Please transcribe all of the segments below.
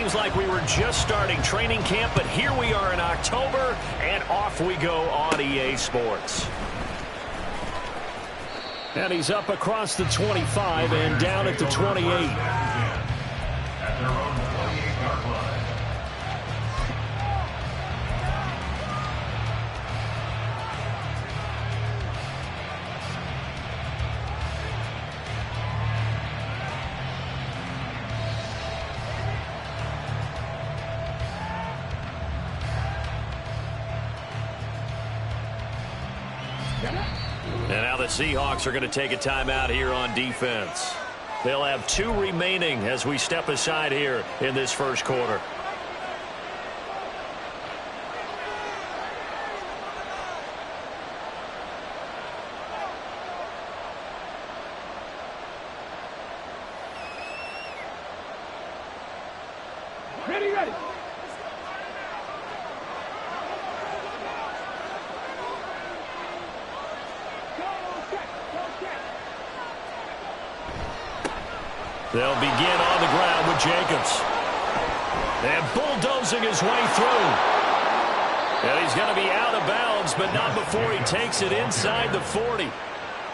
Seems like we were just starting training camp, but here we are in October, and off we go on EA Sports. And he's up across the 25 and down at the 28. And now the Seahawks are going to take a timeout here on defense. They'll have 2 remaining as we step aside here in this first quarter. Ready. They'll begin on the ground with Jacobs. And bulldozing his way through. And he's going to be out of bounds, but not before he takes it inside the 40.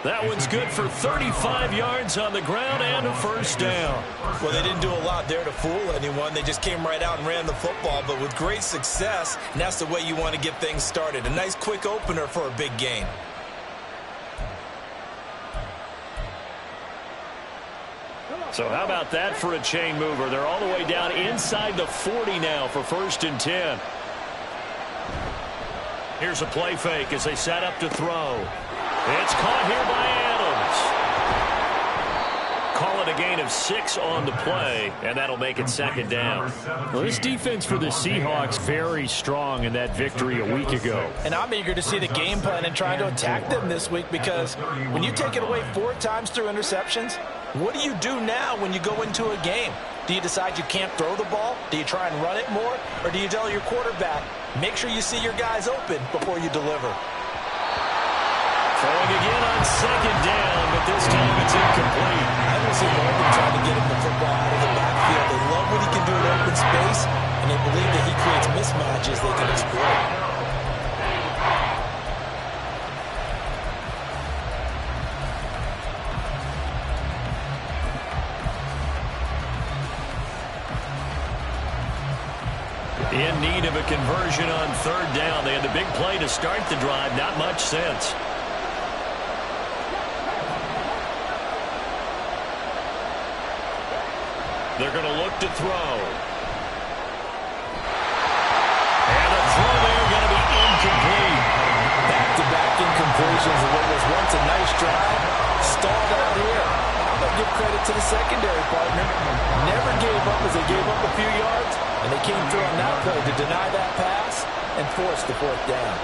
That one's good for 35 yards on the ground and a first down. Well, they didn't do a lot there to fool anyone. They just came right out and ran the football, but with great success, and that's the way you want to get things started. A nice quick opener for a big gain. So how about that for a chain mover? They're all the way down inside the 40 now for 1st and 10. Here's a play fake as they set up to throw. It's caught here by Adams. Call it a gain of 6 on the play, and that'll make it 2nd down. Well, this defense for the Seahawks very strong in that victory a week ago. And I'm eager to see the game plan and trying to attack them this week, because when you take it away 4 times through interceptions, what do you do now when you go into a game? Do you decide you can't throw the ball? Do you try and run it more? Or do you tell your quarterback, make sure you see your guys open before you deliver? Throwing again on 2nd down, but this time it's incomplete. I don't see Morgan trying to get him the football out of the backfield. They love what he can do in open space, and they believe that he creates mismatches they can exploit. In need of a conversion on 3rd down. They had the big play to start the drive. Not much sense. They're going to look to throw. And a throw there going to be incomplete. Back-to-back incompletions of what was once a nice drive. Stalled out here. I'm going to give credit to the secondary partner. Never gave up as they gave up a few yards, and they came through on that play to deny that pass and force the 4th down.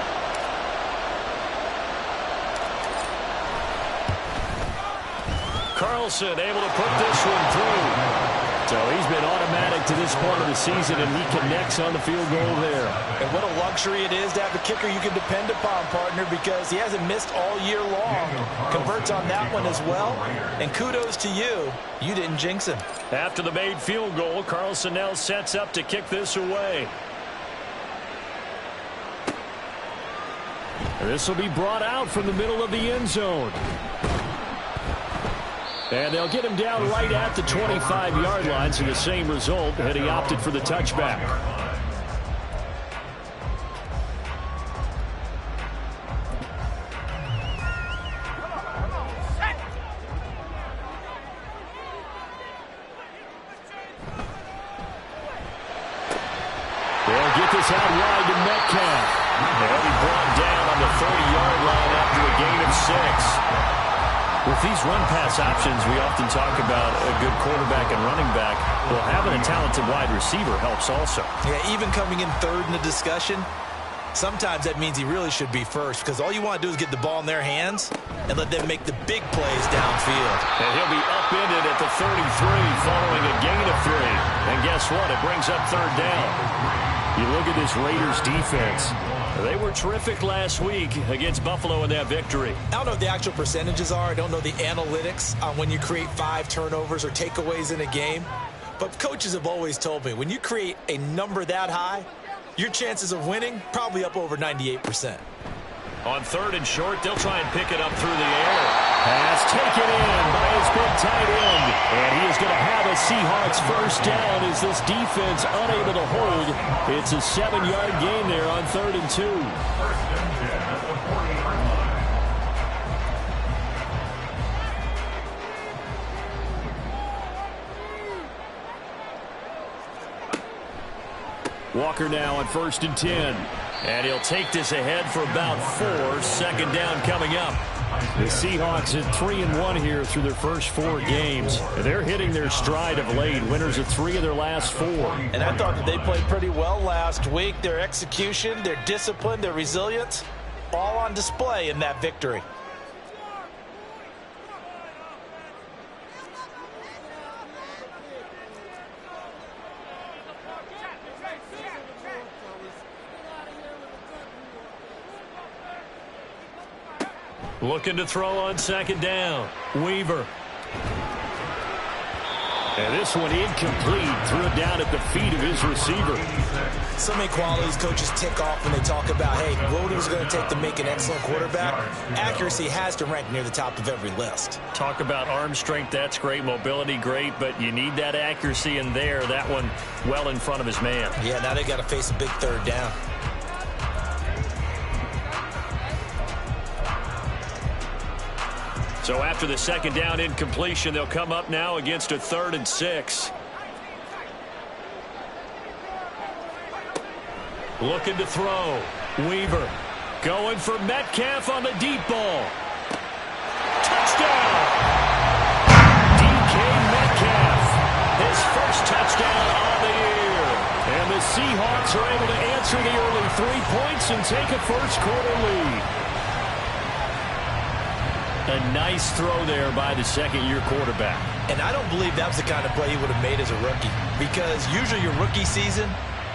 Carlson able to put this one through. So he's been automatic to this point of the season, and he connects on the field goal there. And what a luxury it is to have a kicker you can depend upon, partner, because he hasn't missed all year long. Converts on that one as well, and kudos to you. You didn't jinx him. After the made field goal, Carlson now sets up to kick this away. This will be brought out from the middle of the end zone. And they'll get him down right at the 25-yard line, so the same result, and he opted for the touchback. They'll get this out wide to Metcalf. They'll be brought down on the 30-yard line after a gain of 6. With these run-pass options, we often talk about a good quarterback and running back. Well, having a talented wide receiver helps also. Yeah, even coming in 3rd in the discussion, sometimes that means he really should be 1st, because all you want to do is get the ball in their hands and let them make the big plays downfield. And he'll be upended at the 33 following a gain of 3. And guess what? It brings up 3rd down. You look at this Raiders defense. They were terrific last week against Buffalo in that victory. I don't know what the actual percentages are. I don't know the analytics on when you create 5 turnovers or takeaways in a game. But coaches have always told me, when you create a number that high, your chances of winning probably up over 98%. On 3rd and short, they'll try and pick it up through the air. Pass taken in by his big tight end. And he is going to have a Seahawks first down as this defense unable to hold. It's a 7-yard gain there on 3rd and 2. Walker now on 1st and 10. And he'll take this ahead for about 4. 2nd down coming up. The Seahawks at 3-1 here through their first 4 games. They're hitting their stride of late. Winners of 3 of their last 4. And I thought that they played pretty well last week. Their execution, their discipline, their resilience, all on display in that victory. Looking to throw on 2nd down. Weaver. And this one incomplete. Threw it down at the feet of his receiver. So many qualities coaches tick off when they talk about, hey, what is it going to take to make an excellent quarterback? Accuracy has to rank near the top of every list. Talk about arm strength, that's great. Mobility, great. But you need that accuracy in there. That one well in front of his man. Yeah, now they got to face a big 3rd down. So after the 2nd down incompletion, they'll come up now against a 3rd and 6. Looking to throw. Weaver going for Metcalf on the deep ball. Touchdown! DK Metcalf, his first touchdown on the year. And the Seahawks are able to answer the early 3 points and take a first-quarter lead. A nice throw there by the 2nd-year quarterback. And I don't believe that was the kind of play he would have made as a rookie, because usually your rookie season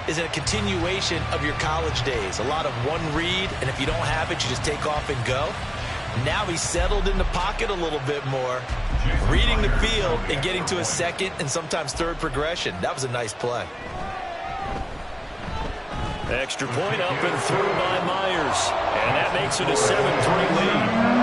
is a continuation of your college days. A lot of one read, and if you don't have it, you just take off and go. Now he's settled in the pocket a little bit more, reading the field and getting to a 2nd and sometimes 3rd progression. That was a nice play. Extra point up and through by Myers. And that makes it a 7-3 lead.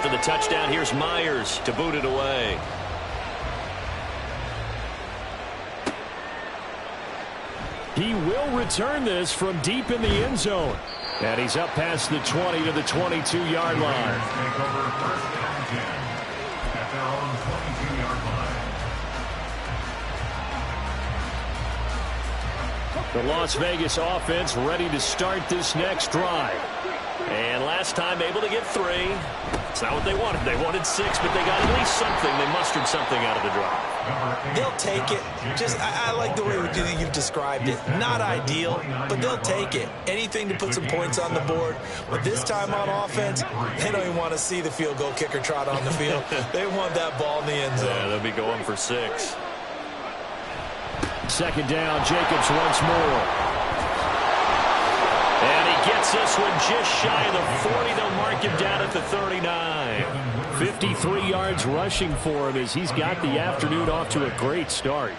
The touchdown, here's Myers to boot it away. He will return this from deep in the end zone. And he's up past the 20 to the 22-yard line. The Las Vegas offense ready to start this next drive. And last time able to get 3. It's not what they wanted. They wanted 6, but they got at least something. They mustered something out of the drive. They'll take it. I like the way you've described it. Not ideal, but they'll take it. Anything to put some points on the board. But this time on offense, they don't even want to see the field goal kicker trot on the field. They want that ball in the end zone. Yeah, they'll be going for 6. 2nd down, Jacobs once more. And he gets this one just shy of the 40. They'll mark him down at the 39. 53 yards rushing for him as he's got the afternoon off to a great start.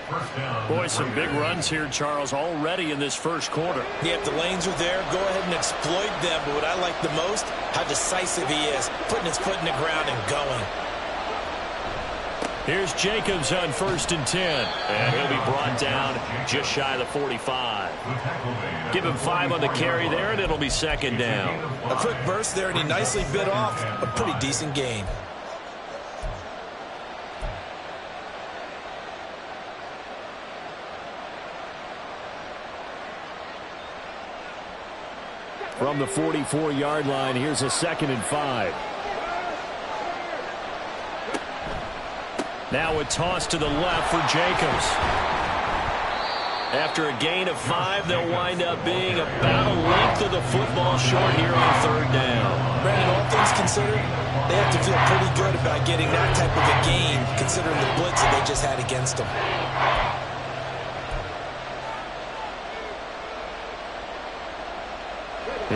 Boy, some big runs here, Charles, already in this first quarter. Yeah, if the lanes are there, go ahead and exploit them. But what I like the most, how decisive he is, putting his foot in the ground and going. Here's Jacobs on 1st and 10. And he'll be brought down just shy of the 45. Give him 5 on the carry there, and it'll be 2nd down. A quick burst there, and he nicely bit off a pretty decent gain. From the 44-yard line, here's a 2nd and 5. Now a toss to the left for Jacobs. After a gain of 5, they'll wind up being about a length of the football short here on 3rd down. Brandon, all things considered, they have to feel pretty good about getting that type of a gain, considering the blitz that they just had against them.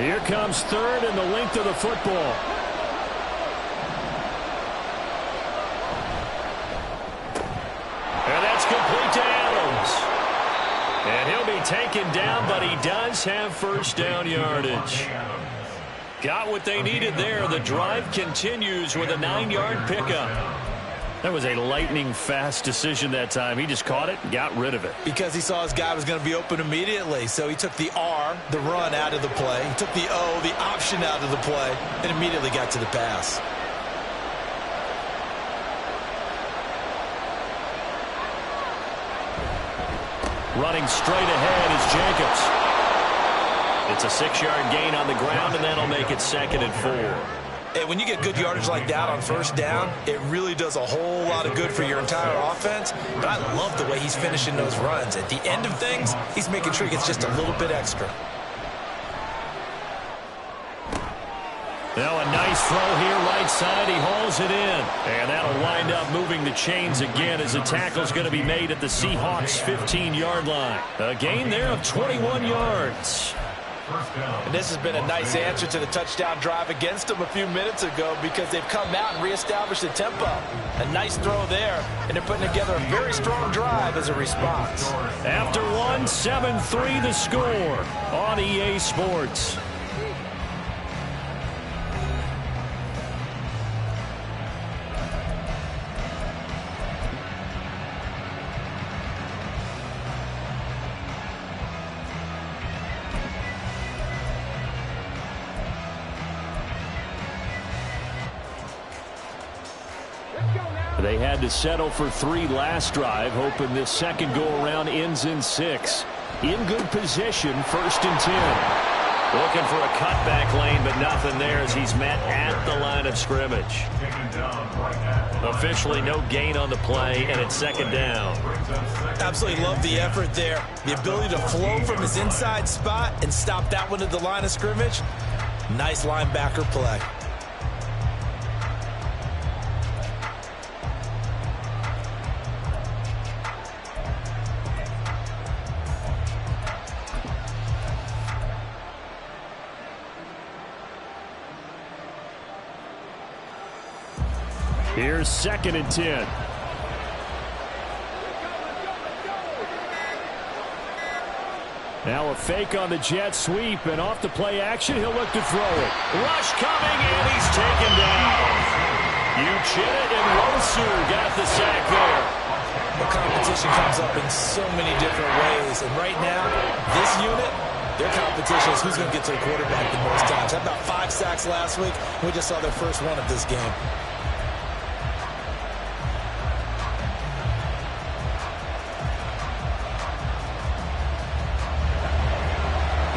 Here comes third and the length of the football. And that's complete to Adams. And he'll be taken down, but he does have first down yardage. Got what they needed there. The drive continues with a 9-yard pickup. That was a lightning-fast decision that time. He just caught it and got rid of it. Because he saw his guy was going to be open immediately. So he took the R, the run, out of the play. He took the O, the option, out of the play, and immediately got to the pass. Running straight ahead is Jacobs. It's a 6-yard gain on the ground, and that'll make it 2nd and 4. And when you get good yardage like that on first down, it really does a whole lot of good for your entire offense. But I love the way he's finishing those runs. At the end of things, he's making sure he gets just a little bit extra. Now a nice throw here right side. He hauls it in. And that'll wind up moving the chains again as the tackle's going to be made at the Seahawks' 15-yard line. A gain there of 21 yards. And this has been a nice answer to the touchdown drive against them a few minutes ago because they've come out and reestablished the tempo. A nice throw there, and they're putting together a very strong drive as a response. After 1, 7-3 the score on EA Sports. They had to settle for 3 last drive, hoping this second go-around ends in 6. In good position, 1st and 10. Looking for a cutback lane, but nothing there as he's met at the line of scrimmage. Officially no gain on the play, and it's 2nd down. Absolutely love the effort there. The ability to flow from his inside spot and stop that one at the line of scrimmage. Nice linebacker play. Here's 2nd and 10. Now a fake on the jet sweep, and off the play action, he'll look to throw it. Rush coming, and he's taken down. Uchenna and Rosu got the sack there. The competition comes up in so many different ways, and right now, this unit, their competition is who's going to get to the quarterback the most times. Had about 5 sacks last week. We just saw their first one of this game.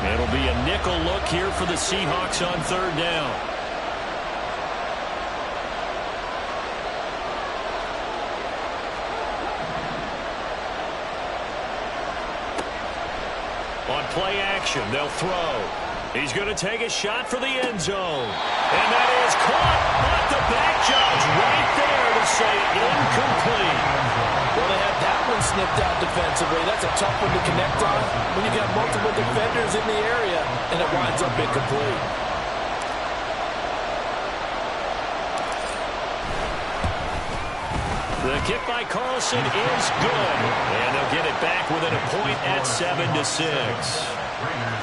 It'll be a nickel look here for the Seahawks on 3rd down. On play action, they'll throw. He's going to take a shot for the end zone. And that is caught, but the back judge right there to say incomplete. Well, they had that one snipped out defensively. That's a tough one to connect on when you got multiple defenders in the area, and it winds up incomplete. The kick by Carlson is good. And they'll get it back within a point at 7-6.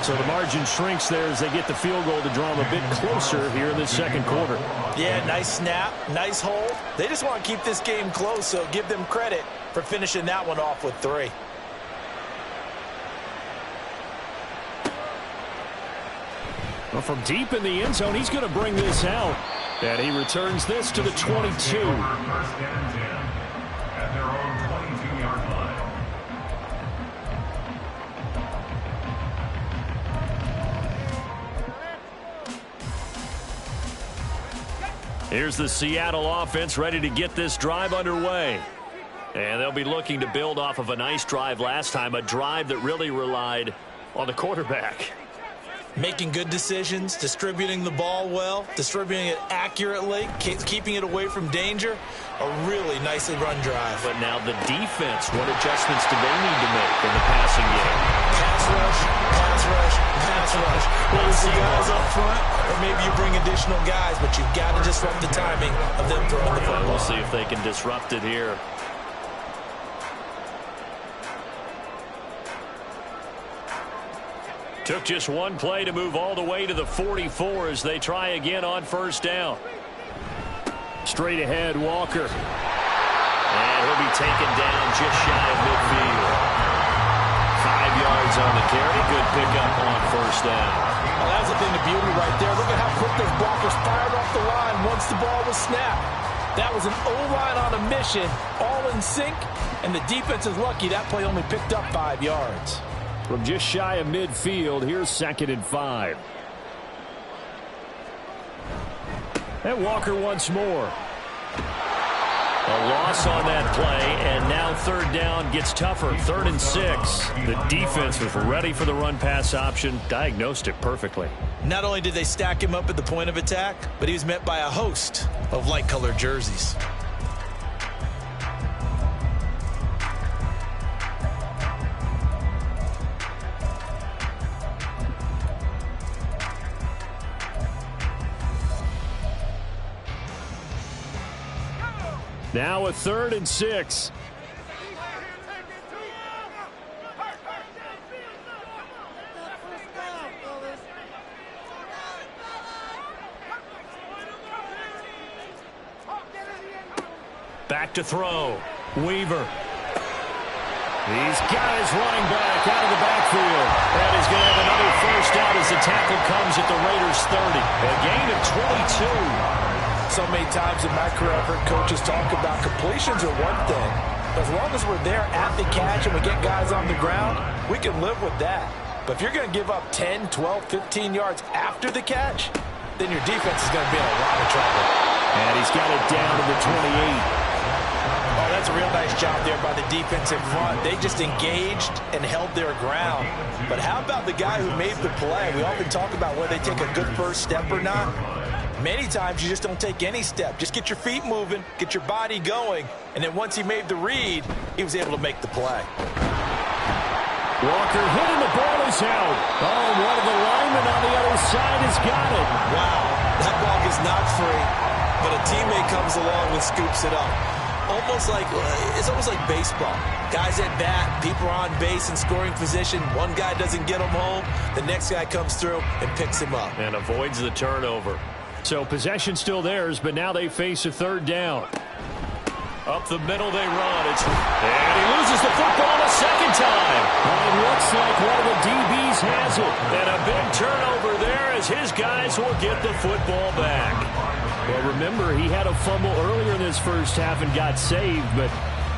So the margin shrinks there as they get the field goal to draw them a bit closer here in the 2nd quarter. Yeah, nice snap, nice hold. They just want to keep this game close, so give them credit for finishing that one off with 3. Well, from deep in the end zone, he's going to bring this out. And he returns this to the 22. Here's the Seattle offense ready to get this drive underway. And they'll be looking to build off of a nice drive last time, a drive that really relied on the quarterback. Making good decisions, distributing the ball well, distributing it accurately, keeping it away from danger. A really nicely run drive. But now the defense, what adjustments do they need to make in the passing game? Pass pass rush. Whether it's the guys up front or maybe you bring additional guys, but you've got to disrupt the timing of them throwing the football. We'll see if they can disrupt it here. Took just one play to move all the way to the 44 as they try again on first down. Straight ahead, Walker. And he'll be taken down just shy of midfield. 5 yards on the carry. Good pickup on first down. Well, that's the thing, the beauty right there. Look at how quick those blockers fired off the line once the ball was snapped. That was an O-line on a mission, all in sync, and the defense is lucky that play only picked up 5 yards. From just shy of midfield, here's 2nd and 5. And Walker once more. A loss on that play, and now 3rd down gets tougher. 3rd and 6. The defense was ready for the run-pass option, diagnosed it perfectly. Not only did they stack him up at the point of attack, but he was met by a host of light-colored jerseys. Now a 3rd and 6. Back to throw. Weaver. He's got his running back out of the backfield. And he's going to have another first down as the tackle comes at the Raiders' 30. A gain of 22. So many times in my career, I've heard coaches talk about completions are one thing. As long as we're there at the catch and we get guys on the ground, we can live with that. But if you're going to give up 10, 12, 15 yards after the catch, then your defense is going to be in a lot of trouble. And he's got it down to the 28. Oh, that's a real nice job there by the defense in front. They just engaged and held their ground. But how about the guy who made the play? We often talk about whether they take a good first step or not. Many times you just don't take any step. Just get your feet moving, get your body going, and then once he made the read, he was able to make the play. Walker hitting, the ball is out. Oh, one of the linemen on the other side has got it. Wow, that ball is not free, but a teammate comes along and scoops it up. It's almost like baseball. Guys at bat, people are on base in scoring position. One guy doesn't get him home. The next guy comes through and picks him up. And avoids the turnover. So possession still theirs, but now they face a 3rd down. Up the middle they run. And he loses the football a second time. Well, it looks like one of the DBs has it. And a big turnover there as his guys will get the football back. Well, remember, he had a fumble earlier in this first half and got saved, but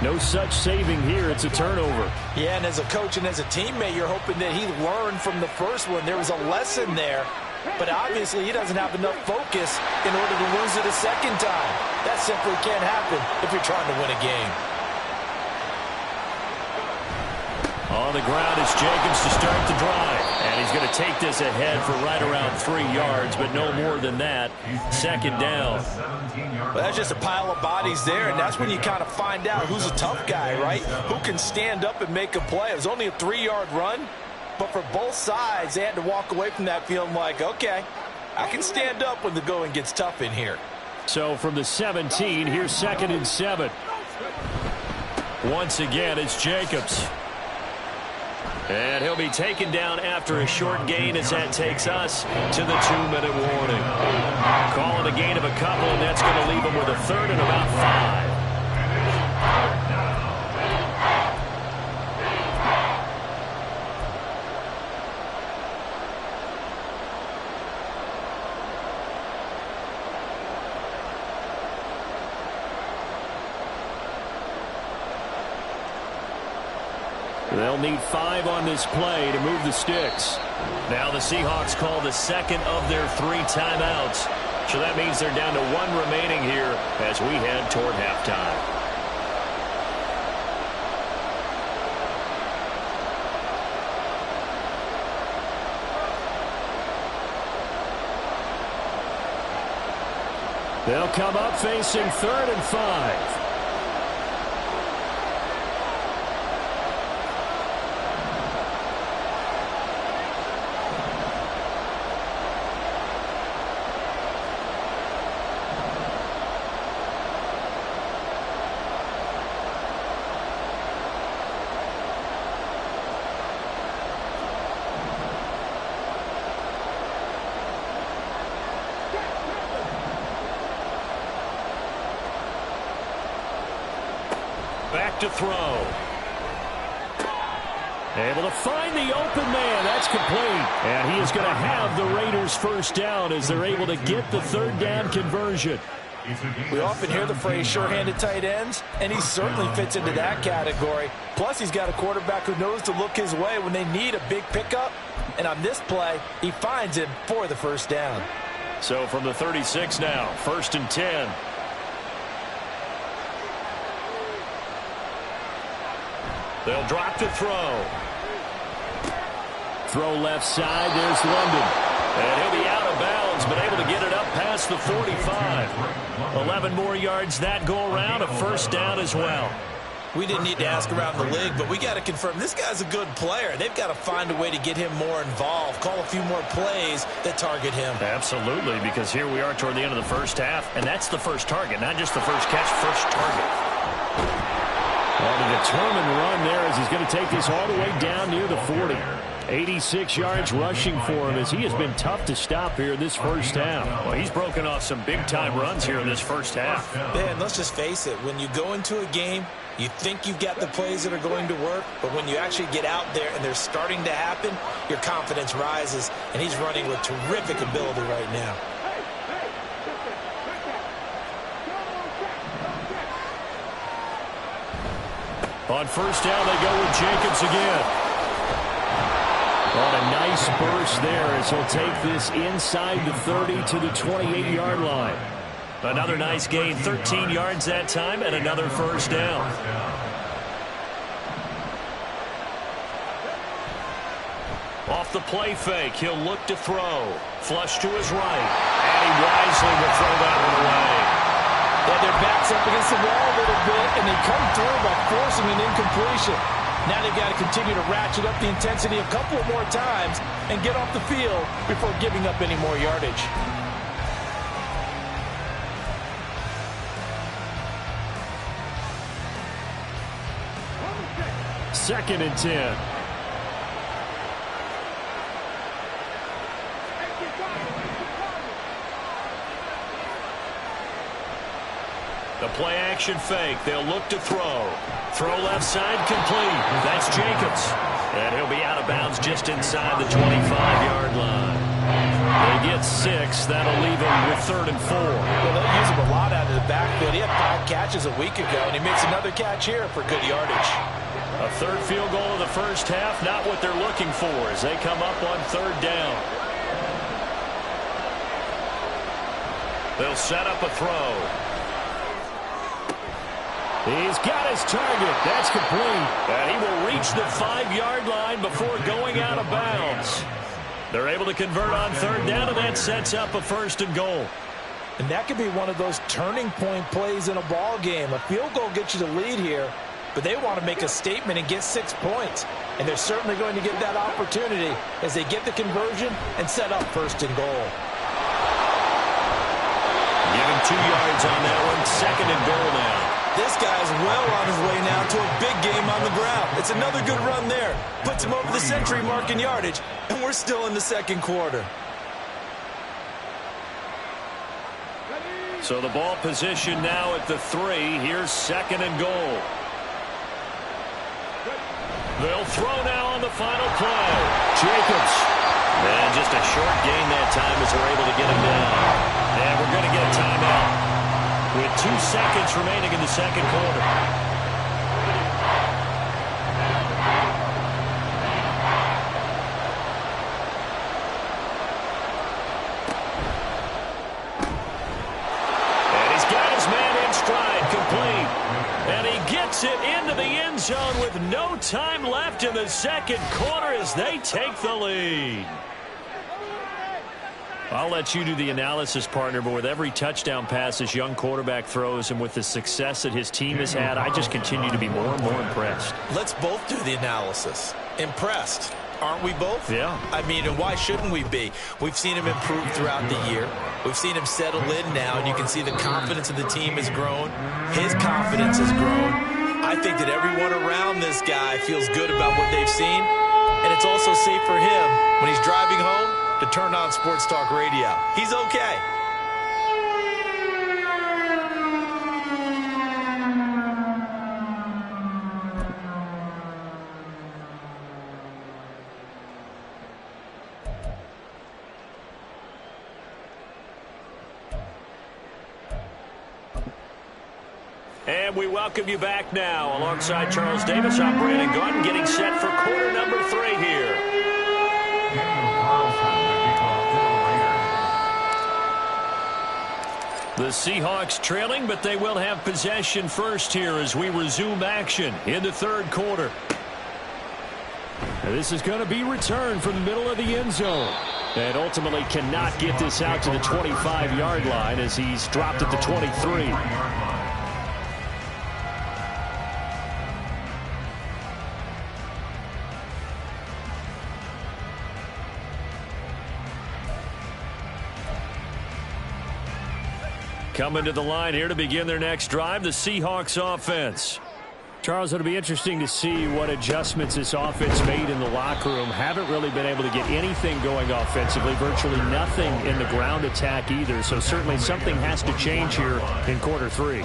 no such saving here. It's a turnover. Yeah, and as a coach and as a teammate, you're hoping that he learned from the first one. There was a lesson there. But obviously he doesn't have enough focus in order to lose it a second time. That simply can't happen if you're trying to win a game. On the ground is Jacobs to start the drive. And he's going to take this ahead for right around 3 yards, but no more than that. 2nd down. Well, that's just a pile of bodies there, and that's when you kind of find out who's a tough guy, right? Who can stand up and make a play. It was only a 3-yard run. But for both sides, they had to walk away from that feeling like, okay, I can stand up when the going gets tough in here. So from the 17, here's 2nd and 7. Once again, it's Jacobs. And he'll be taken down after a short gain as that takes us to the 2-minute warning. Calling a gain of a couple, and that's going to leave him with a 3rd and about 5. They'll need 5 on this play to move the sticks. Now the Seahawks call the second of their 3 timeouts. So that means they're down to 1 remaining here as we head toward halftime. They'll come up facing 3rd and 5. Back to throw. Able to find the open man. That's complete. And he is going to have the Raiders first down as they're able to get the third down conversion. We often hear the phrase sure-handed tight ends, and he certainly fits into that category. Plus, he's got a quarterback who knows to look his way when they need a big pickup. And on this play, he finds him for the first down. So from the 36 now, 1st and 10. They'll drop to throw. Throw left side. There's London. And he'll be out of bounds, but able to get it up past the 45. 11 more yards that go around. A first down as well. We didn't need to ask around the league, but we got to confirm this guy's a good player. They've got to find a way to get him more involved, call a few more plays that target him. Absolutely, because here we are toward the end of the first half, and that's the first target, not just the first catch, first target. And a determined run there as he's going to take this all the way down near the 40. 86 yards rushing for him as he has been tough to stop here in this first half. Well, he's broken off some big-time runs here in this first half. Man, let's just face it. When you go into a game, you think you've got the plays that are going to work, but when you actually get out there and they're starting to happen, your confidence rises, and he's running with terrific ability right now. On first down, they go with Jacobs again. On a nice burst there as he'll take this inside the 30 to the 28-yard line. Another nice gain, 13 yards that time, and another first down. Off the play fake, he'll look to throw. Flush to his right, and he wisely will throw that one away. Yeah, their back's up against the wall a little bit, and they come through by forcing an incompletion. Now they've got to continue to ratchet up the intensity a couple of more times and get off the field before giving up any more yardage. Second and 10. The play action fake. They'll look to throw. Throw left side complete. That's Jacobs. And he'll be out of bounds just inside the 25-yard line. They get 6. That'll leave him with 3rd and 4. Well, they'll use him a lot out of the backfield. He had 5 catches a week ago, and he makes another catch here for good yardage. A third field goal in the first half, not what they're looking for as they come up on 3rd down. They'll set up a throw. He's got his target. That's complete. And he will reach the 5-yard line before going out of bounds. They're able to convert on 3rd down, and that sets up a 1st and goal. And that could be one of those turning point plays in a ball game. A field goal gets you the lead here, but they want to make a statement and get 6 points. And they're certainly going to get that opportunity as they get the conversion and set up 1st and goal. Give him 2 yards on that one. 2nd and goal now. This guy's well on his way now to a big game on the ground. It's another good run there. Puts him over the century mark in yardage, and we're still in the 2nd quarter. So the ball position now at the 3. Here's 2nd and goal. They'll throw now on the final play. Jacobs. And just a short gain that time as they're able to get him down. And we're going to get a timeout with 2 seconds remaining in the 2nd quarter. And he's got his man in stride, complete. And he gets it into the end zone with no time left in the 2nd quarter as they take the lead. I'll let you do the analysis, partner, but with every touchdown pass this young quarterback throws and with the success that his team has had, I just continue to be more and more impressed. Let's both do the analysis. Impressed. Aren't we both? Yeah. I mean, and why shouldn't we be? We've seen him improve throughout the year. We've seen him settle in now, and you can see the confidence of the team has grown. His confidence has grown. I think that everyone around this guy feels good about what they've seen, and it's also safe for him when he's driving home to turn on Sports Talk Radio. He's okay. And we welcome you back now. Alongside Charles Davis, I'm Brandon Gaudin, getting set for quarter number 3 here. The Seahawks trailing, but they will have possession first here as we resume action in the third quarter. And this is going to be returned from the middle of the end zone. And ultimately cannot get this out to the 25-yard line as he's dropped at the 23. Coming to the line here to begin their next drive, the Seahawks offense. Charles, it'll be interesting to see what adjustments this offense made in the locker room. Haven't really been able to get anything going offensively, virtually nothing in the ground attack either. So certainly something has to change here in quarter 3.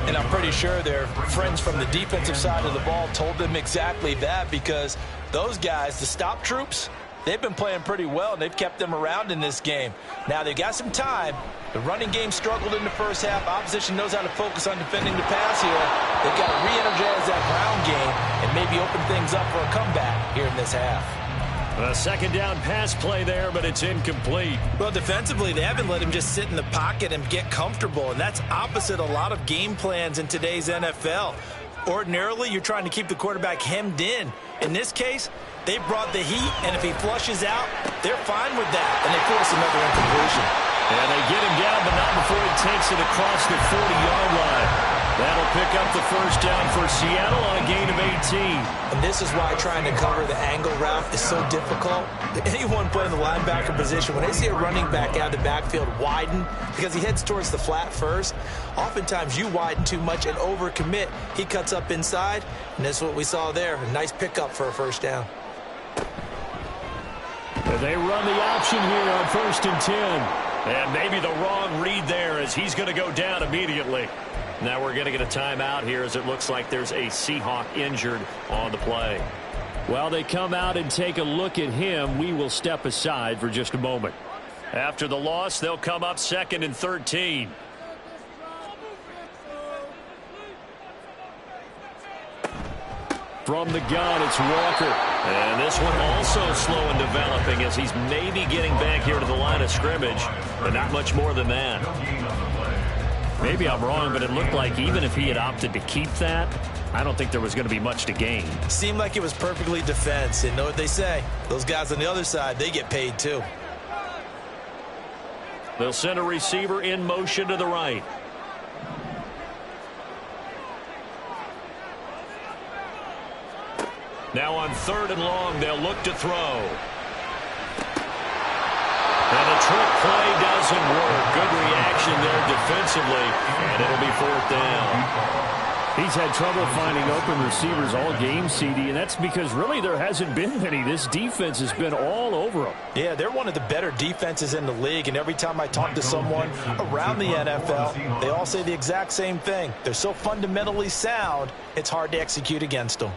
And I'm pretty sure their friends from the defensive side of the ball told them exactly that, because those guys, the stop troops, they've been playing pretty well, and they've kept them around in this game. Now, they've got some time. The running game struggled in the first half. Opposition knows how to focus on defending the pass here. They've got to re-energize that ground game and maybe open things up for a comeback here in this half. A second down pass play there, but it's incomplete. Well, defensively, they haven't let him just sit in the pocket and get comfortable, and that's opposite a lot of game plans in today's NFL. Ordinarily, you're trying to keep the quarterback hemmed in. In this case, they brought the heat, and if he flushes out, they're fine with that, and they force another incompletion. And they get him down, but not before he takes it across the 40-yard line. That'll pick up the first down for Seattle on a gain of 18. And this is why trying to cover the angle route is so difficult. Anyone playing the linebacker position, when they see a running back out of the backfield widen, because he heads towards the flat first, oftentimes you widen too much and overcommit. He cuts up inside, and that's what we saw there. A nice pickup for a first down. And they run the option here on 1st and 10. And maybe the wrong read there as he's going to go down immediately. Now we're going to get a timeout here as it looks like there's a Seahawk injured on the play. While they come out and take a look at him, we will step aside for just a moment. After the loss, they'll come up 2nd and 13. From the gun, it's Walker. And this one also slow in developing as he's maybe getting back here to the line of scrimmage, but not much more than that. Maybe I'm wrong, but it looked like even if he had opted to keep that, I don't think there was going to be much to gain. Seemed like it was perfectly defense, and know what they say. Those guys on the other side, they get paid too. They'll send a receiver in motion to the right. Now on 3rd and long, they'll look to throw. And the trick play doesn't work. Good reaction there defensively, and it'll be 4th down. He's had trouble finding open receivers all game, CD, and that's because really there hasn't been many. This defense has been all over them. Yeah, they're one of the better defenses in the league, and every time I talk to someone around the NFL, they all say the exact same thing. They're so fundamentally sound, it's hard to execute against them.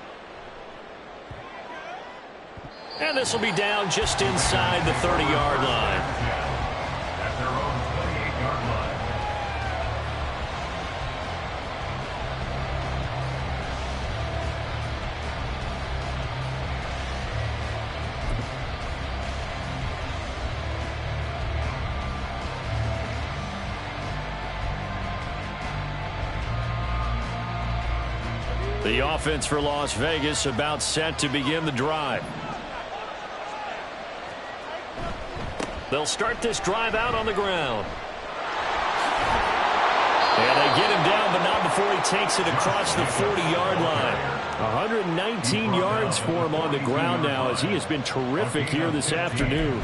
And this will be down just inside the 30-yard line. The offense for Las Vegas about set to begin the drive. They'll start this drive out on the ground. And they get him down, but not before he takes it across the 40-yard line. 119 yards for him on the ground now as he has been terrific here this afternoon.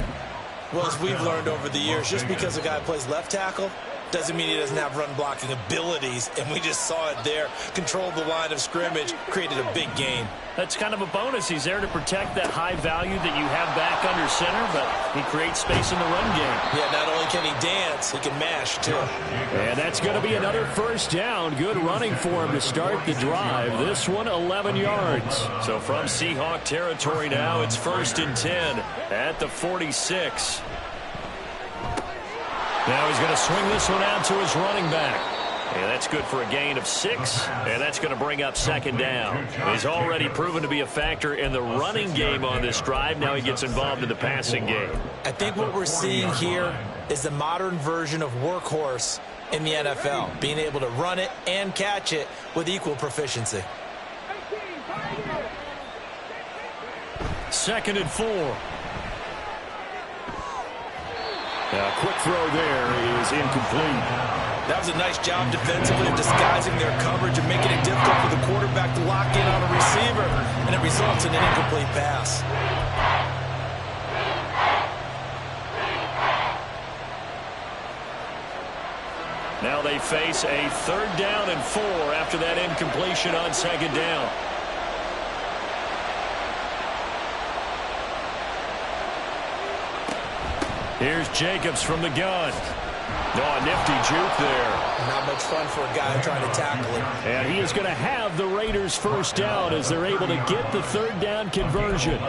Well, as we've learned over the years, just because a guy plays left tackle doesn't mean he doesn't have run blocking abilities, and we just saw it there. Controlled the line of scrimmage, created a big gain. That's kind of a bonus. He's there to protect that high value that you have back under center, but he creates space in the run game. Yeah, not only can he dance, he can mash, too. And that's going to be another first down. Good running for him to start the drive. This one, 11 yards. So from Seahawk territory now, it's 1st and 10 at the 46. Now he's going to swing this one out to his running back. And that's good for a gain of 6, and that's going to bring up second down. He's already proven to be a factor in the running game on this drive. Now he gets involved in the passing game. I think what we're seeing here is the modern version of workhorse in the NFL, being able to run it and catch it with equal proficiency. 2nd and 4. A quick throw there is incomplete. That was a nice job defensively of disguising their coverage and making it difficult for the quarterback to lock in on a receiver, and it results in an incomplete pass. Now they face a 3rd down and 4 after that incompletion on 2nd down. Here's Jacobs from the gun. Oh, a nifty juke there. Not much fun for a guy trying to tackle him. And he is going to have the Raiders' first down as they're able to get the 3rd down conversion.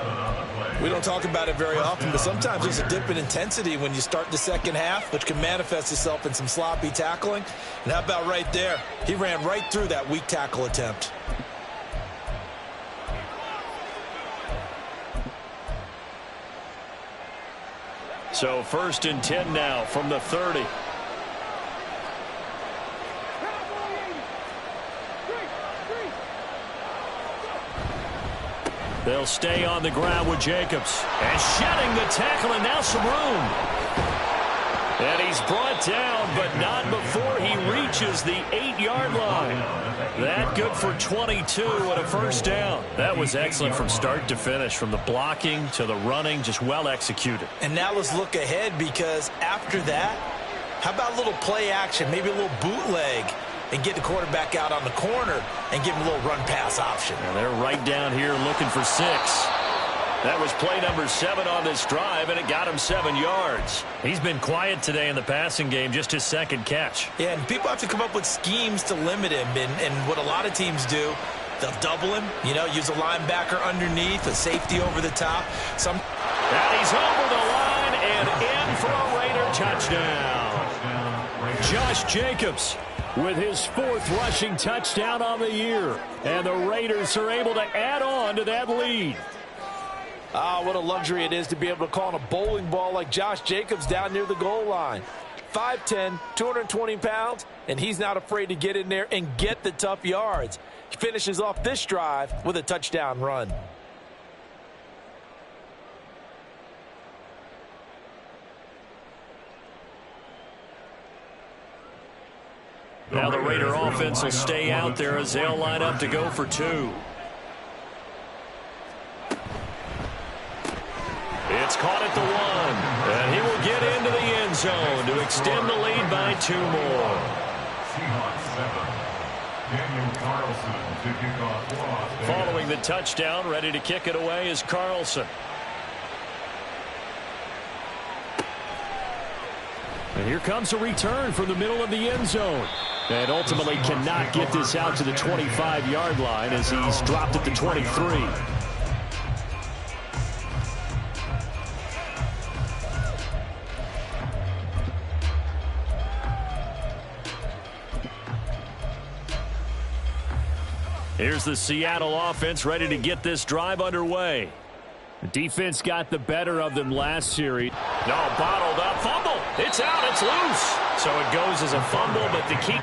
We don't talk about it very often, but sometimes there's a dip in intensity when you start the second half, which can manifest itself in some sloppy tackling. And how about right there? He ran right through that weak tackle attempt. So 1st and 10 now from the 30. They'll stay on the ground with Jacobs. And shedding the tackle, and now some room. And he's brought down, but not before he reaches the 8-yard line. That good for 22 and a first down. That was excellent from start to finish, from the blocking to the running, just well executed. And now let's look ahead, because after that, how about a little play action, maybe a little bootleg, and get the quarterback out on the corner and give him a little run-pass option. And they're right down here looking for 6. That was play number 7 on this drive, and it got him 7 yards. He's been quiet today in the passing game, just his 2nd catch. Yeah, and people have to come up with schemes to limit him, and what a lot of teams do, they'll double him, use a linebacker underneath, a safety over the top. And he's over the line and in for a Raider touchdown. Josh Jacobs with his 4th rushing touchdown on the year. And the Raiders are able to add on to that lead. Ah, what a luxury it is to be able to call on a bowling ball like Josh Jacobs down near the goal line. 5'10", 220 pounds, and he's not afraid to get in there and get the tough yards. He finishes off this drive with a touchdown run. Now the Raider offense will stay out there as they'll line up to go for 2. It's caught at the 1, and he will get into the end zone to extend the lead by 2 more. Following the touchdown, ready to kick it away is Carlson. And here comes a return from the middle of the end zone. And ultimately cannot get this out to the 25-yard line as he's dropped at the 23. Here's the Seattle offense ready to get this drive underway. The defense got the better of them last series. No, bottled up. Fumble. It's out. It's loose. So it goes as a fumble, but the key...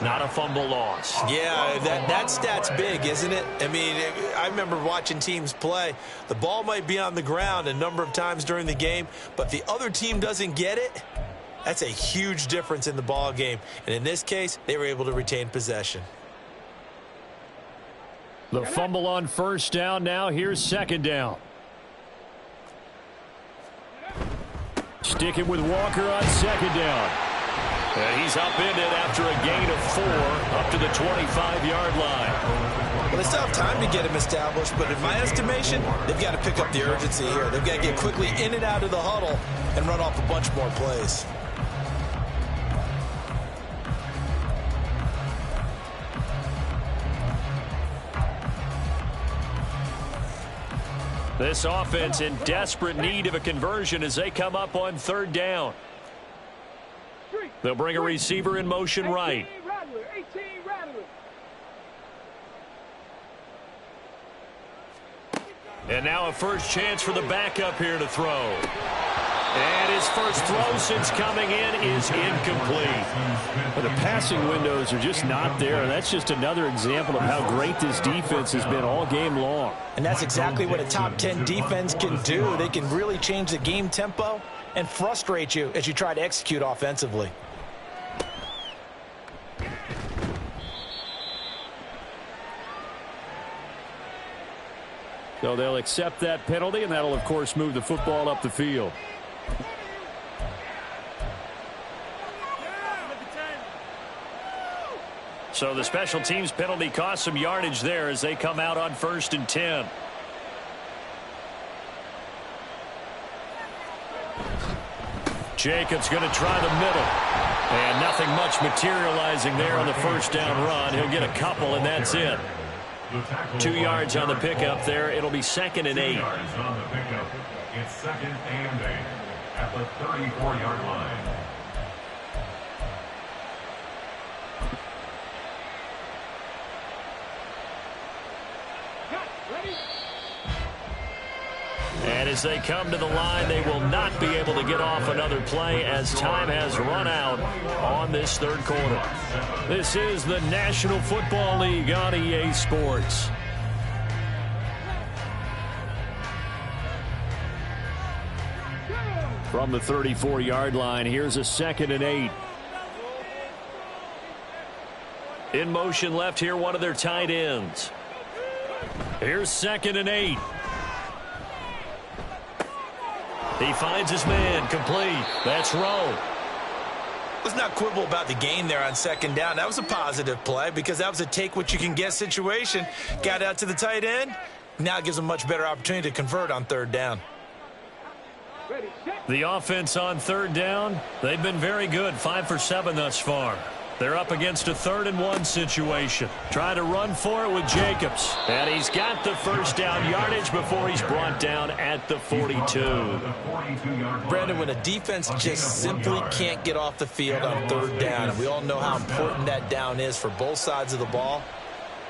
Not a fumble loss. Yeah, that stat's big, isn't it? I mean, I remember watching teams play. The ball might be on the ground a number of times during the game, but the other team doesn't get it. That's a huge difference in the ball game. And in this case, they were able to retain possession. The fumble on first down now. Here's second down. Sticking with Walker on second down. And he's upended after a gain of 4 up to the 25-yard line. Well, they still have time to get him established, but in my estimation, they've got to pick up the urgency here. They've got to get quickly in and out of the huddle and run off a bunch more plays. This offense in desperate need of a conversion as they come up on third down. They'll bring a receiver in motion right. And now a first chance for the backup here to throw. And his first throw since coming in is incomplete. But the passing windows are just not there. That's just another example of how great this defense has been all game long. And that's exactly what a top 10 defense can do. They can really change the game tempo and frustrate you as you try to execute offensively. So they'll accept that penalty, and that'll, of course, move the football up the field. So the special teams penalty cost some yardage there as they come out on 1st and 10. Jacobs going to try the middle. And nothing much materializing there on the first down run. He'll get a couple, and that's it. 2 yards on the pickup there. It'll be 2nd and 8. It's 2nd and 8 at the 34-yard line. And as they come to the line, they will not be able to get off another play as time has run out on this third quarter. This is the National Football League on EA Sports. From the 34-yard line, here's a 2nd and 8. In motion left here, one of their tight ends. Here's 2nd and 8. He finds his man, complete. That's Rowe. Let's not quibble about the gain there on 2nd down. That was a positive play because that was a take-what-you-can-get situation. Got out to the tight end. Now it gives them a much better opportunity to convert on 3rd down. The offense on 3rd down, they've been very good, 5 for 7 thus far. They're up against a 3rd and 1 situation. Trying to run for it with Jacobs. And he's got the first down yardage before he's brought down at the 42. Brandon, when a defense just simply can't get off the field on 3rd down, and we all know how important that down is for both sides of the ball,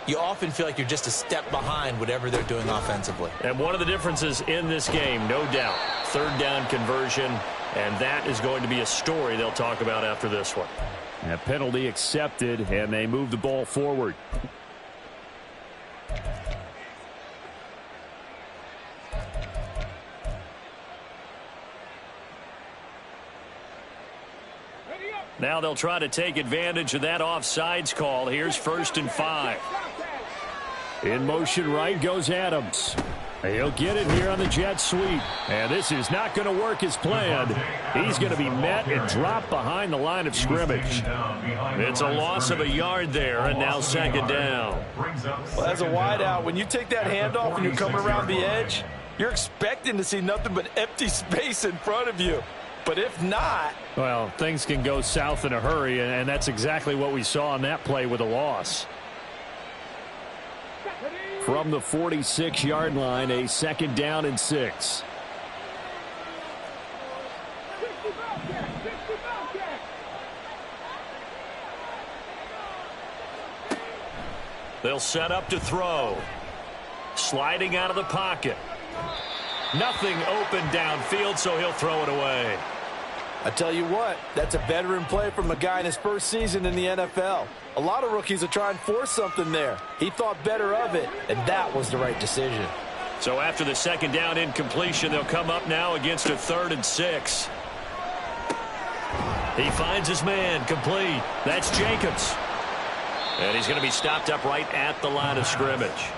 you often feel like you're just a step behind whatever they're doing offensively. And one of the differences in this game, no doubt, 3rd down conversion, and that is going to be a story they'll talk about after this one. A penalty accepted, and they move the ball forward. Now they'll try to take advantage of that offsides call. Here's 1st and 5. In motion right goes Adams. He'll get it here on the jet sweep. And this is not going to work as planned. He's going to be met and dropped behind the line of scrimmage. It's a loss of a yard there, and now 2nd down. Well, as a wideout, when you take that handoff and you're coming around the edge, you're expecting to see nothing but empty space in front of you. But if not... well, things can go south in a hurry, and that's exactly what we saw on that play with a loss. From the 46-yard line, a 2nd down and 6. They'll set up to throw. Sliding out of the pocket. Nothing open downfield, so he'll throw it away. I tell you what, that's a veteran play from a guy in his first season in the NFL. A lot of rookies will try and force something there. He thought better of it, and that was the right decision. So after the 2nd down incompletion, they'll come up now against a 3rd and 6. He finds his man, complete. That's Jacobs. And he's going to be stopped up right at the line of scrimmage.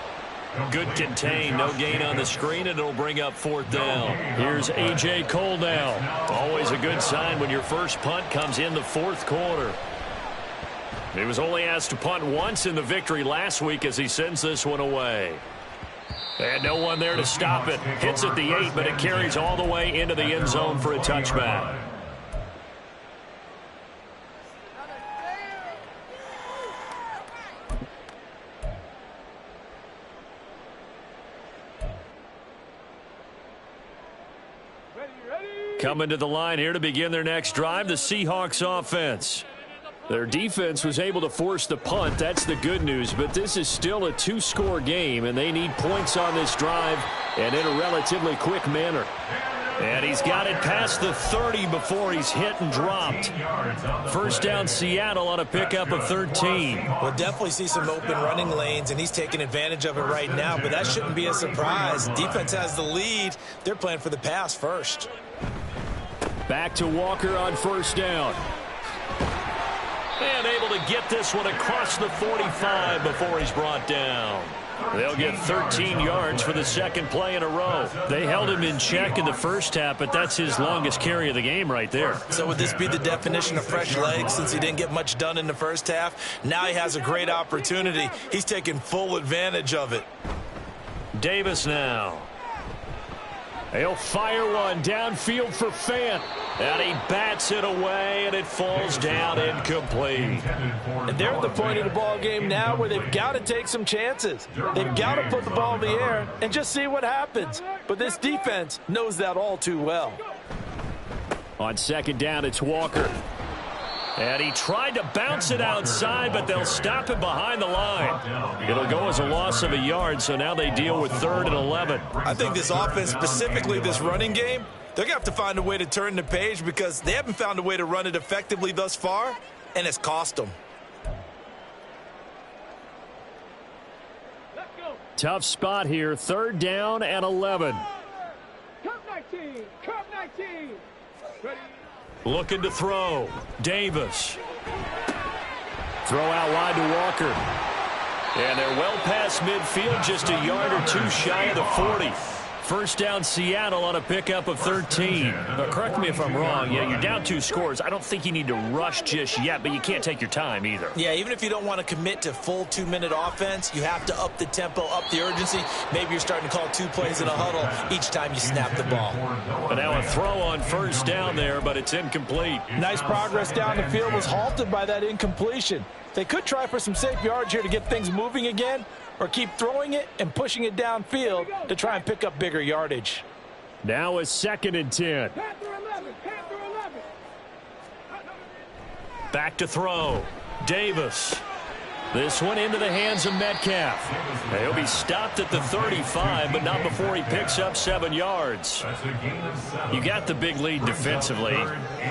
Good contain, no gain on the screen, and it'll bring up 4th down. Here's A.J. Cole now. Always a good sign when your first punt comes in the 4th quarter. He was only asked to punt once in the victory last week as he sends this one away. And no one there to stop it. Hits at the 8, but it carries all the way into the end zone for a touchback. Coming to the line here to begin their next drive, the Seahawks offense. Their defense was able to force the punt. That's the good news, but this is still a 2-score game, and they need points on this drive and in a relatively quick manner. And he's got it past the 30 before he's hit and dropped. First down, Seattle on a pickup of 13. We'll definitely see some open running lanes, and he's taking advantage of it right now, but that shouldn't be a surprise. Defense has the lead. They're playing for the pass first. Back to Walker on first down. And able to get this one across the 45 before he's brought down. They'll get 13 yards for the second play in a row. They held him in check in the first half, but that's his longest carry of the game right there. So would this be the definition of fresh legs since he didn't get much done in the first half? Now he has a great opportunity. He's taking full advantage of it. Davis now. He'll fire one downfield for Fant. And he bats it away, and it falls down incomplete. And they're at the point of the ball game now where they've got to take some chances. They've got to put the ball in the air and just see what happens. But this defense knows that all too well. On second down, it's Walker. And he tried to bounce it outside, but they'll stop it behind the line. It'll go as a loss of a yard, so now they deal with 3rd and 11. I think this offense, specifically this running game, they're going to have to find a way to turn the page because they haven't found a way to run it effectively thus far, and it's cost them. Tough spot here, 3rd down and 11. Cup 19, Cup 19. Ready. Looking to throw. Davis. Throw out wide to Walker. And they're well past midfield, just a yard or two shy of the 40. First down, Seattle on a pickup of 13. Correct me if I'm wrong. Yeah, you're down 2 scores. I don't think you need to rush just yet, but you can't take your time either. Yeah, even if you don't want to commit to full 2-minute offense, you have to up the tempo, up the urgency. Maybe you're starting to call 2 plays in a huddle each time you snap the ball. But now a throw on first down there, but it's incomplete. Nice progress down the field was halted by that incompletion. They could try for some safe yards here to get things moving again, or keep throwing it and pushing it downfield to try and pick up bigger yardage. Now a 2nd and 10. Back to throw. Davis. This one into the hands of Metcalf. He'll be stopped at the 35, but not before he picks up 7 yards. You got the big lead defensively.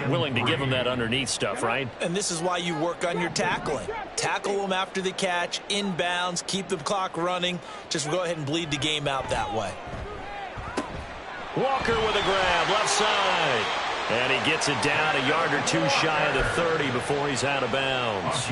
Willing to give him that underneath stuff, right? And this is why you work on your tackling. Tackle them after the catch, inbounds, keep the clock running. Just go ahead and bleed the game out that way. Walker with a grab, left side. And he gets it down a yard or 2 shy of the 30 before he's out of bounds.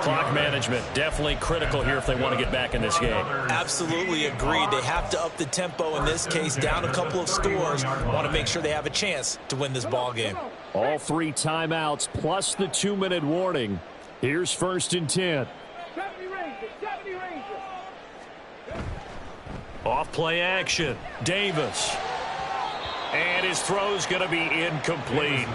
Clock management definitely critical here if they want to get back in this game. Absolutely agreed. They have to up the tempo in this case, down a couple of scores. Want to make sure they have a chance to win this ball game. All 3 timeouts plus the 2-minute warning. Here's 1st and 10. 70 Rangers. Off play action. Davis. And his throw's going to be incomplete.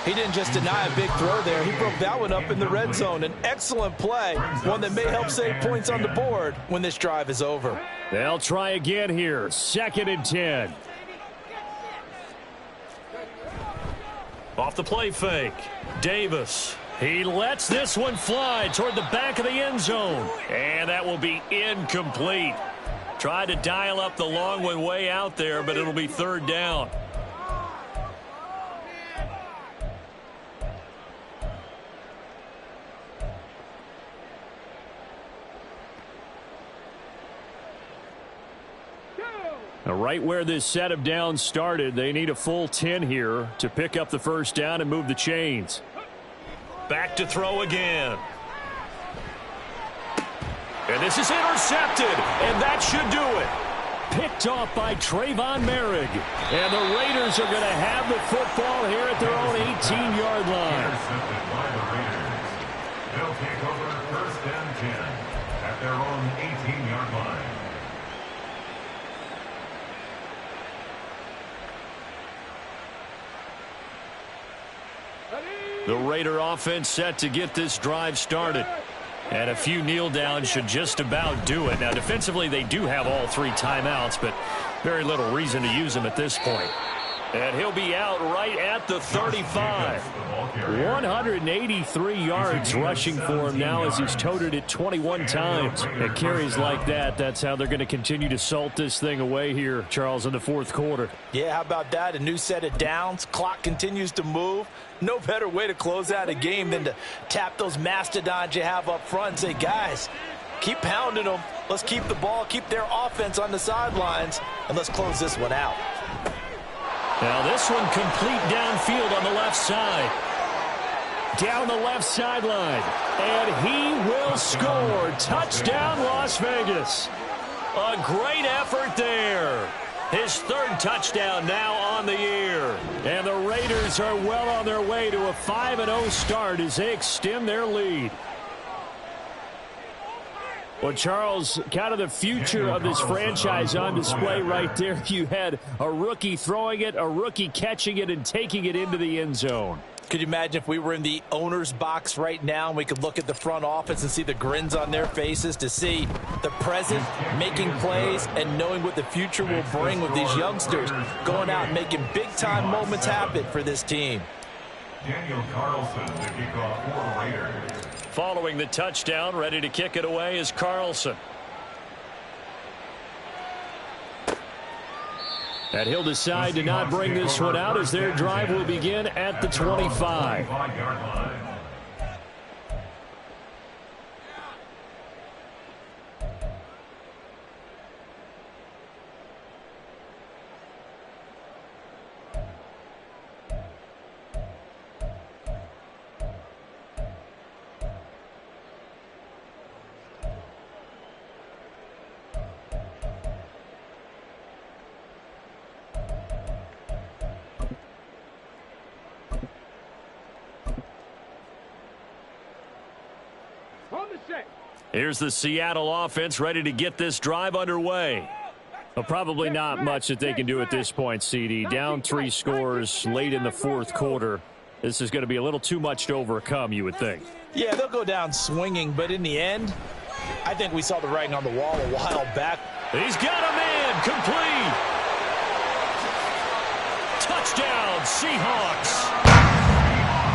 He didn't just deny a big throw there. He broke that one up in the red zone. An excellent play, one that may help save points on the board when this drive is over. They'll try again here. 2nd and 10. Off the play fake. Davis. He lets this one fly toward the back of the end zone. And that will be incomplete. Tried to dial up the long one way out there, but it'll be 3rd down. Now, right where this set of downs started, they need a full 10 here to pick up the first down and move the chains. Back to throw again. And this is intercepted, and that should do it. Picked off by Trayvon Merrick. And the Raiders are going to have the football here at their own 18-yard line. Intercepted by the Raiders. They'll take over first and 10 at their own 18-yard line. The Raider offense set to get this drive started. And a few kneel downs should just about do it. Now, defensively, they do have all 3 timeouts, but very little reason to use them at this point. And he'll be out right at the 35. 183 yards rushing for him now as he's toted it 21 times. At carries like that, that's how they're going to continue to salt this thing away here, Charles, in the fourth quarter. Yeah, how about that? A new set of downs. Clock continues to move. No better way to close out a game than to tap those mastodons you have up front and say, guys, keep pounding them. Let's keep the ball, keep their offense on the sidelines, and let's close this one out. Now this one complete downfield on the left side. Down the left sideline. And he will score. Touchdown, Las Vegas. A great effort there. His 3rd touchdown now on the year. And the Raiders are well on their way to a 5-0 start as they extend their lead. Well, Charles, kind of the future of this franchise on display right there. You had a rookie throwing it, a rookie catching it, and taking it into the end zone. Could you imagine if we were in the owner's box right now and we could look at the front office and see the grins on their faces, to see the present making plays and knowing what the future will bring with these youngsters going out and making big-time moments happen for this team. Daniel Carlson to kick off for the Raiders. Following the touchdown, ready to kick it away is Carlson. And he'll decide to not bring this one out as their drive will begin at the 25. Here's the Seattle offense ready to get this drive underway. Well, probably not much that they can do at this point, CD. Down 3 scores late in the fourth quarter. This is going to be a little too much to overcome, you would think. Yeah, they'll go down swinging, but in the end, I think we saw the writing on the wall a while back. He's got a man, complete. Touchdown, Seahawks.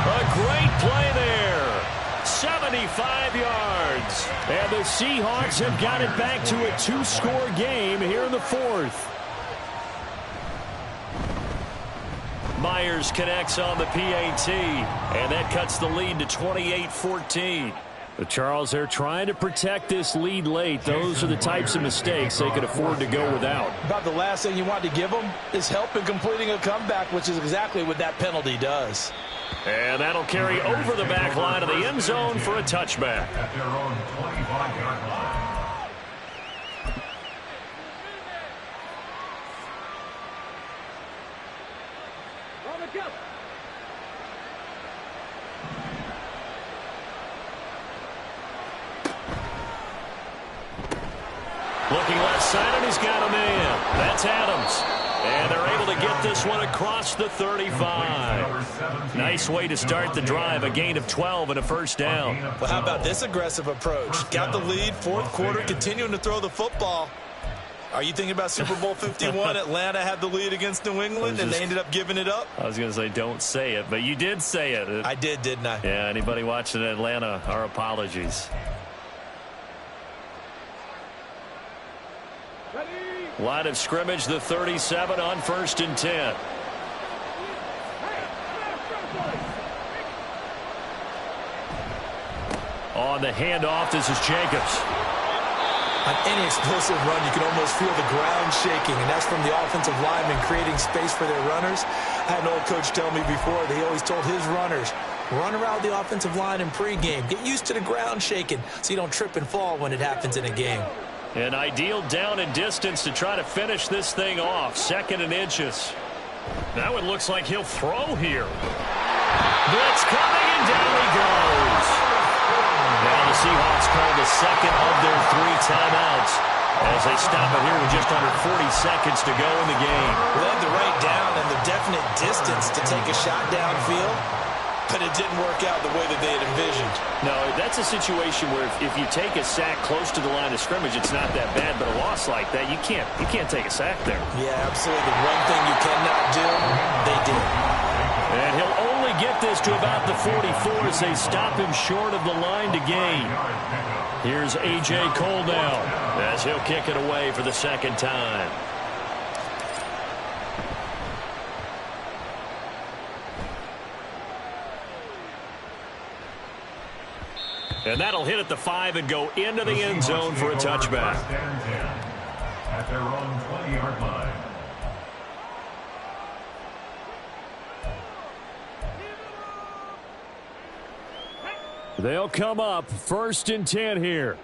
A great play there. 75 yards. And the Seahawks have got it back to a 2-score game here in the fourth. Myers connects on the PAT, and that cuts the lead to 28-14. But Charles, they're trying to protect this lead late. Those are the types of mistakes they could afford to go without. About the last thing you want to give them is help in completing a comeback, which is exactly what that penalty does. And that'll carry over the back line of the end zone for a touchback. At their own 25-yard line. Looking left side, and he's got a man. That's Adams. And they're able to get this one across the 35. Nice way to start the drive, a gain of 12 and a first down. Well, how about this aggressive approach? Got the lead, fourth quarter, continuing to throw the football. Are you thinking about Super Bowl 51? Atlanta had the lead against New England, and they ended up giving it up? I was going to say don't say it, but you did say it. I did, didn't I? Yeah, anybody watching Atlanta, our apologies. Line of scrimmage, the 37 on 1st and 10. On the handoff, this is Jacobs. On any explosive run, you can almost feel the ground shaking, and that's from the offensive linemen creating space for their runners. I had an old coach tell me before that he always told his runners, Run around the offensive line in pregame. Get used to the ground shaking so you don't trip and fall when it happens in a game. An ideal down and distance to try to finish this thing off. 2nd and inches. Now it looks like he'll throw here. Blitz coming, and down he goes. Now the Seahawks call the 2nd of their 3 timeouts as they stop it here with just under 40 seconds to go in the game. Well, they had the right down and the definite distance to take a shot downfield, but it didn't work out the way that they had envisioned. No, that's a situation where if you take a sack close to the line of scrimmage, it's not that bad, but a loss like that, you can't take a sack there. Yeah, absolutely. The one thing you cannot do, they did. And he'll only get this to about the 44 as they stop him short of the line to gain. Here's A.J. Cole now as he'll kick it away for the 2nd time. And that'll hit at the 5 and go into the end zone for a touchback. At their own 20-yard line. They'll come up 1st and 10 here.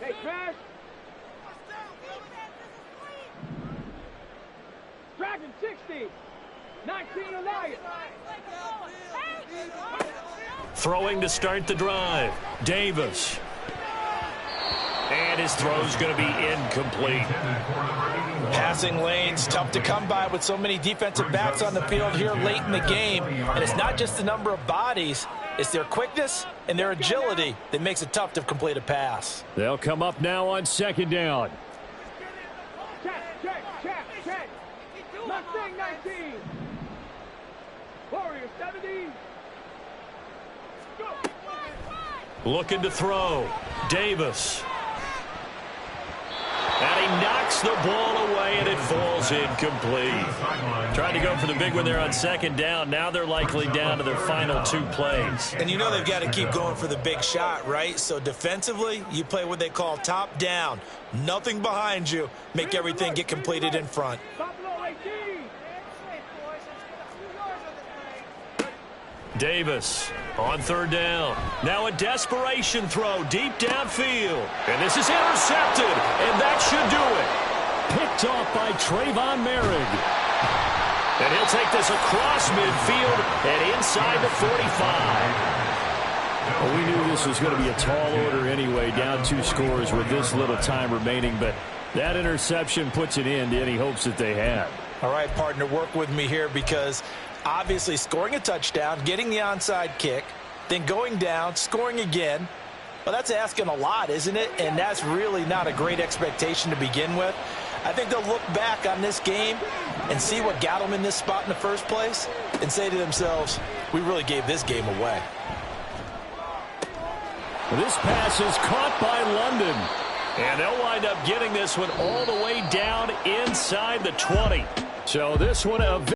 Hey, Crash. Dragon 60. 19 Elias. Throwing to start the drive. Davis. And his throw's going to be incomplete. Passing lanes, tough to come by with so many defensive backs on the field here late in the game. And it's not just the number of bodies, it's their quickness and their agility that makes it tough to complete a pass. They'll come up now on 2nd down. Check. Mustang 19. Warrior 70. Go. Looking to throw. Davis. And he knocks the ball away, and it falls incomplete. Trying to go for the big one there on 2nd down. Now they're likely down to their final 2 plays. And you know they've got to keep going for the big shot, right? So defensively, you play what they call top down. Nothing behind you. Make everything get completed in front. Buffalo 18. Davis on 3rd down. Now a desperation throw deep downfield. And this is intercepted, and that should do it. Picked off by Trayvon Merrick. And he'll take this across midfield and inside the 45. Well, we knew this was going to be a tall order anyway, down 2 scores with this little time remaining, but that interception puts an end to any hopes that they had. All right, partner, work with me here because obviously scoring a touchdown, getting the onside kick, then going down, scoring again. Well, that's asking a lot, isn't it? And that's really not a great expectation to begin with. I think they'll look back on this game and see what got them in this spot in the first place and say to themselves, we really gave this game away. This pass is caught by London. And they'll wind up getting this one all the way down inside the 20. So this one